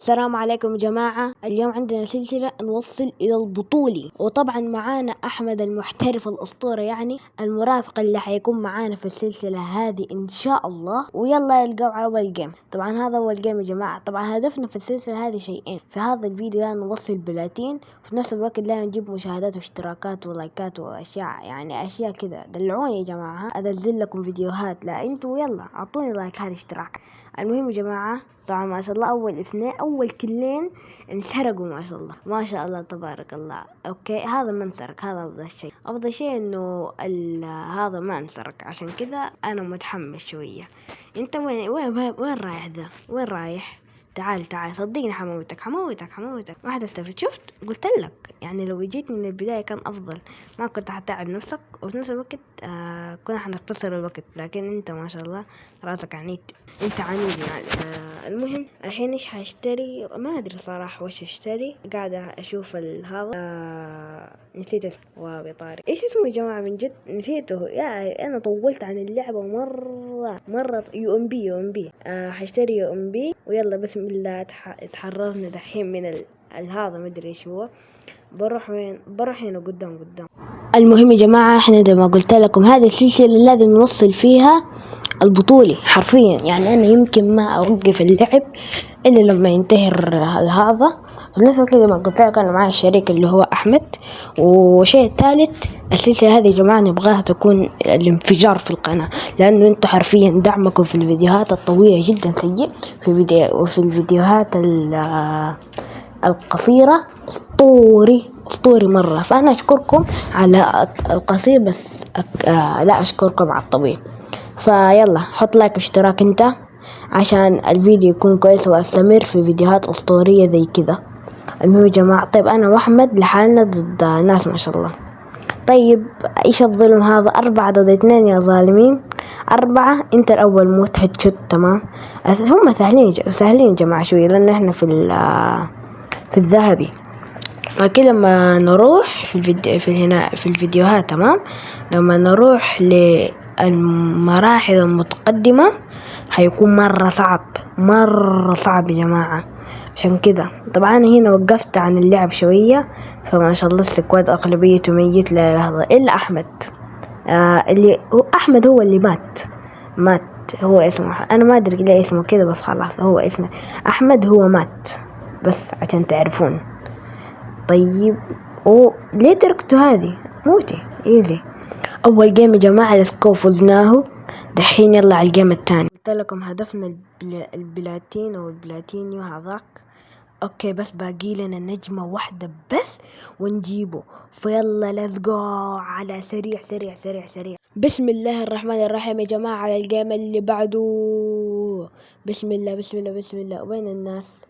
السلام عليكم يا جماعة. اليوم عندنا سلسلة نوصل إلى البطولة، وطبعا معانا أحمد المحترف الأسطورة، يعني المرافق اللي حيكون معانا في السلسلة هذه إن شاء الله. ويلا يلقوا على أول جيم. طبعا هذا أول جيم يا جماعة. طبعا هدفنا في السلسلة هذه شيئين في هذا الفيديو، لا نوصل بلاتين، وفي نفس الوقت لا نجيب مشاهدات واشتراكات ولايكات وأشياء، يعني أشياء كذا. دلعوني يا جماعة، أنزل لكم فيديوهات، لا أنتوا يلا أعطوني لايكات اشتراك. المهم يا جماعة، طبعا ما شاء الله أول كلين انسرقوا، ما شاء الله ما شاء الله تبارك الله. أوكي، هذا ما انسرق، هذا أفضل شيء إنه هذا ما انسرق، عشان كذا أنا متحمس شوية. أنت وين رايح ذا؟ وين رايح؟ تعال صدقني حموتك ما حتستفيد. شفت؟ قلت لك يعني لو جيتني من البداية كان أفضل، ما كنت حتعب نفسك، وفي نفس الوقت كنا حنختصر الوقت. لكن أنت ما شاء الله راسك عنيد، أنت عنيد يعني. المهم الحين إيش حاشتري؟ ما أدري صراحة وش اشتري، قاعدة أشوف هذا. نسيت اسمه وبطاري. إيش اسمه يا جماعة؟ من جد نسيته. يا أنا طولت عن اللعبة مرة. يو ام بي. حاشتري يو ام بي، ويلا بسم الله. اتحررنا دحين من هذا، مدري ايش هو. بروح وين؟ بروح هنا قدام. المهم يا جماعة، احنا زي ما قلت لكم هذه السلسلة لازم نوصل فيها البطولة حرفيا. يعني أنا يمكن ما أوقف اللعب إلا لما ينتهي هذا. بالنسبة الوقت زي ما قلت لك أنا معي الشريك اللي هو أحمد. وشيء الثالث، السلسلة هذه يا جماعة نبغاها تكون الانفجار في القناة، لأنه أنتوا حرفيا دعمكم في الفيديوهات الطويلة جدا سيء، وفي الفيديوهات القصيرة أسطوري مرة. فأنا أشكركم على القصير، بس لا أشكركم على الطويل. فيلا حط لايك واشتراك انت عشان الفيديو يكون كويس واستمر في فيديوهات أسطورية زي كذا. المهم يا جماعة، طيب أنا وأحمد لحالنا ضد ناس ما شاء الله. طيب إيش الظلم هذا؟ 4 ضد 2 يا ظالمين. 4. أنت الأول موت هيدشوت. تمام، هم سهلين يا جماعة شوية، لأن إحنا في الذهبي. لكن لما نروح في الفيديوهات، تمام، لما نروح للمراحل المتقدمة حيكون مرة صعب يا جماعة. عشان كده طبعا هنا وقفت عن اللعب شوية. فما شاء الله السكواد أغلبيته ميت للحظة إلا أحمد. اللي هو أحمد هو اللي مات. هو اسمه أنا ما أدري ليه اسمه كده، بس خلاص هو اسمه أحمد، هو مات بس عشان تعرفون. طيب ليه تركتوا هذه؟ موتي ايزي. اول جيم يا جماعة السكو فزناه. دحين يلا على الجيم الثاني. قلت لكم هدفنا البلاتين او البلاتينيو هذاك. اوكي، بس باقي لنا نجمة واحدة بس ونجيبه. فيلا ليتس جو على سريع. بسم الله الرحمن الرحيم يا جماعة، على الجيم اللي بعده. بسم الله. وين الناس؟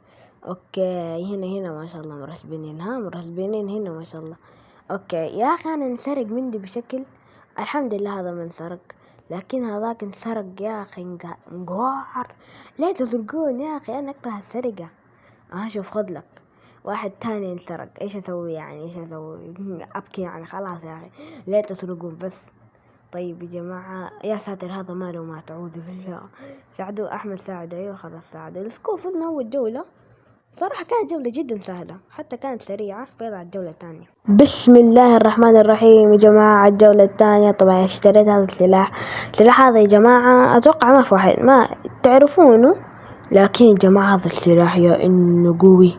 اوكي، هنا ما شاء الله مرسبينين هنا ما شاء الله. اوكي يا اخي، انا انسرق مني بشكل. الحمد لله هذا ما انسرق، لكن هذاك انسرق يا اخي. نقهر. ليه تسرقون يا اخي؟ انا اكره السرقة. شوف خذلك واحد تاني انسرق. ايش اسوي يعني؟ ابكي يعني؟ خلاص يا اخي، ليه تسرقون بس؟ طيب يا جماعة، يا ساتر هذا ماله ما تعوذ بالله. ساعدوا أحمد، ساعدوا. أيوة خلاص ساعدوا. السكو فزنا أول جولة. صراحة كانت جولة جدا سهلة، حتى كانت سريعة. فيلا على الجولة الثانية. بسم الله الرحمن الرحيم يا جماعة. الجولة الثانية طبعا اشتريت هذا السلاح هذا يا جماعة. أتوقع ما في واحد ما تعرفونه، لكن يا جماعة هذا السلاح يا إنه قوي.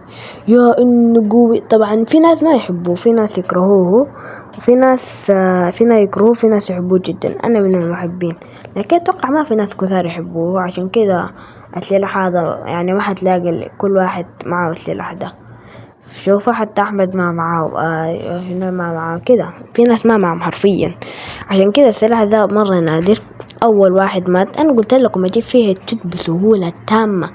طبعا في ناس ما يحبوه، في ناس يكرهوه، وفي ناس يكرهوه، في ناس يحبوه جدا. أنا من المحبين، لكن أتوقع ما في ناس كثار يحبوه. عشان كذا السلاح هذا يعني ما حتلاقي كل واحد معه السلاح ده. شوفوا حتى أحمد ما معه، هنا ما معه كده. في ناس ما معهم حرفيا. عشان كده السلاح ذا مرة نادر. أول واحد مات. أنا قلت لكم أجيب فيه هيدشوت بسهولة تامة،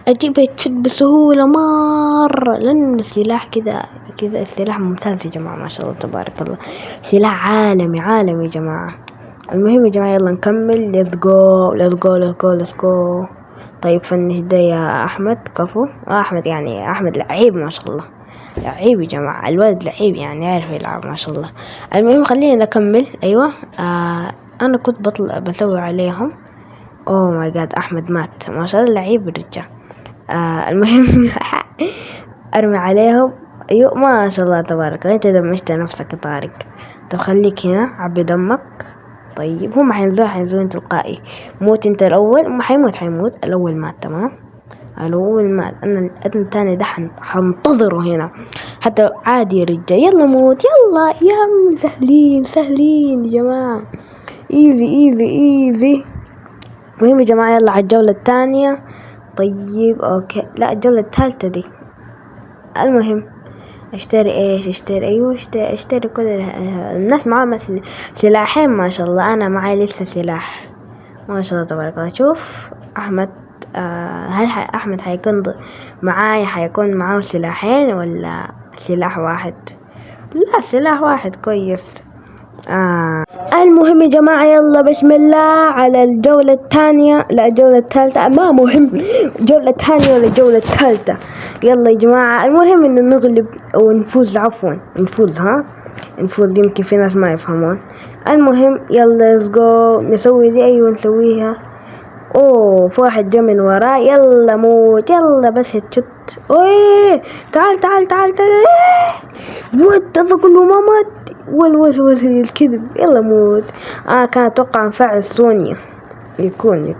أجيب هيدشوت بسهولة مرة، لأن السلاح كذا السلاح ممتاز يا جماعة، ما شاء الله تبارك الله. سلاح عالمي يا جماعة. المهم يا جماعة يلا نكمل. let's go. طيب فنش ده يا أحمد. كفو. أحمد يعني أحمد لعيب ما شاء الله، لعيب يا جماعة. الولد لعيب يعني، يعرف يلعب ما شاء الله. المهم خلينا نكمل. أيوة أنا كنت بسوي عليهم. أوه ماي جاد، أحمد مات ما شاء الله، لعيب الرجال. المهم ارمي عليهم. ايوه ما شاء الله تبارك الله، انت دمجت نفسك يا طارق. طب خليك هنا عبي دمك. طيب هم حينزلون تلقائي. موت انت الاول، ما حيموت الاول مات. تمام، الاول مات. انا الثاني ده حنتظره هنا حتى عادي يا رجال. يلا موت يلا يا عم، سهلين يا جماعة، ايزي. المهم يا جماعة يلا على الجولة الثانية. طيب اوكي، لا الجولة الثالثة دي. المهم اشتري ايش؟ ايوه اشتري كل الناس معاهم سلاحين ما شاء الله. انا معاي لسه سلاح ما شاء الله تبارك الله. شوف احمد، هل احمد حيكون معاه سلاحين ولا سلاح واحد؟ لا سلاح واحد كويس. المهم يا جماعة يلا بسم الله على الجولة الثانية، لا الجولة الثالثة ما مهم، الجولة الثانية ولا الجولة الثالثة. يلا يا جماعة المهم انه نغلب او نفوز، عفوا نفوز يمكن في ناس ما يفهمون. المهم يلا let's go نسوي دي. ايوه نسويها. اوه في واحد جا من وراه. يلا موت يلا بس هتشت. اوه تعال موت. هذا كله ما مات. الكذب. يلا موت. كان اتوقع نفعل سونيا. يكون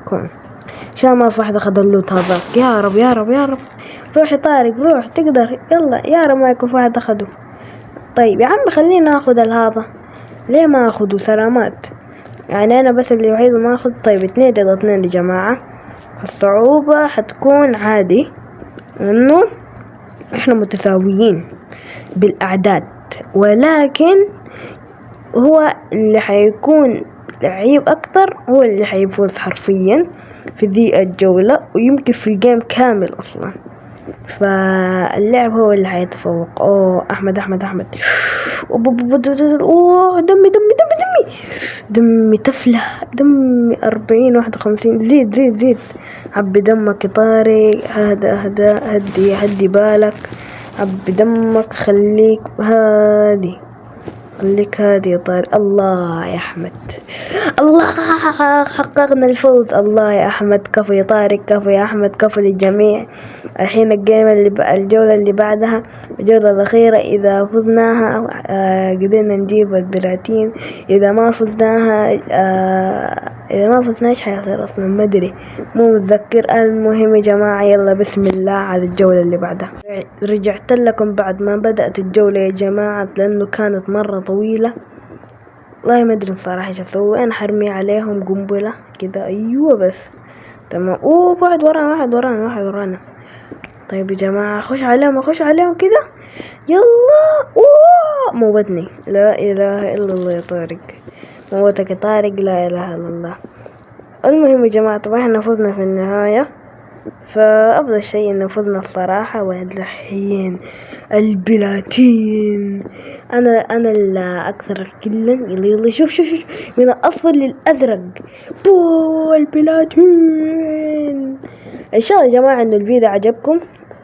عشان ما في واحد اخذ اللوت هذاك. يا رب روح يا طارق روح تقدر. يلا يا رب ما يكون في واحد اخذه. طيب يا عم خلينا اخذ هذا. ليه ما اخذه؟ سلامات. يعني انا بس اللي وحيد ما اخذ. طيب 2-2 يا جماعة. الصعوبة حتكون عادي انه احنا متساويين بالاعداد، ولكن هو اللي حيكون لعيب اكتر هو اللي حيفوز حرفيا في ذي الجولة، ويمكن في الجيم كامل اصلا. فاللعب هو اللي حيتفوق. اوه احمد اوه دمي تفلة. دمي 40-51. زيد عبي دمك يا طارق. هدي بالك. عبي دمك. خليك هادي يا طارق. الله يا احمد، الله حققنا الفوز. الله يا احمد، كفو يا طارق، كفو يا احمد، كفو للجميع. الحين الجولة اللي بعدها الجولة الأخيرة. إذا فزناها قدرنا نجيب البلاتين. إذا ما فزناش حيصير أصلا ما أدري، مو متذكر. المهم يا جماعة يلا بسم الله على الجولة اللي بعدها. رجعت لكم بعد ما بدأت الجولة يا جماعة، لأنه كانت مرة طويلة. والله ما أدري الصراحة ايش أسوي. أنا حرمي عليهم قنبلة كذا. أيوة بس تمام. واحد ورانا. طيب يا جماعة خش عليهم كذا. يلا. موتني. لا إله إلا الله يا طارق. موتك يا طارق. لا إله إلا الله. المهم يا جماعة طبعا احنا فزنا في النهاية، فأفضل شيء إنه فزنا الصراحة. والحين البلاتين. أنا الأكثر كلا. يلا شوف من الأصفر للأزرق. البلاتين. إن شاء الله يا جماعة إنه الفيديو عجبكم.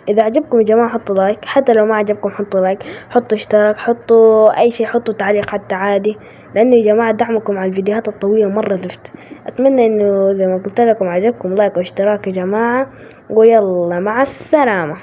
إذا عجبكم يا جماعة حطوا لايك، حتى لو ما عجبكم حطوا لايك، حطوا اشتراك، حطوا أي شيء، حطوا تعليق حتى عادي، لأنه يا جماعة دعمكم على الفيديوهات الطويلة مرة زفت. أتمنى إنه زي ما قلت لكم عجبكم لايك واشتراك يا جماعة، ويلا مع السلامة.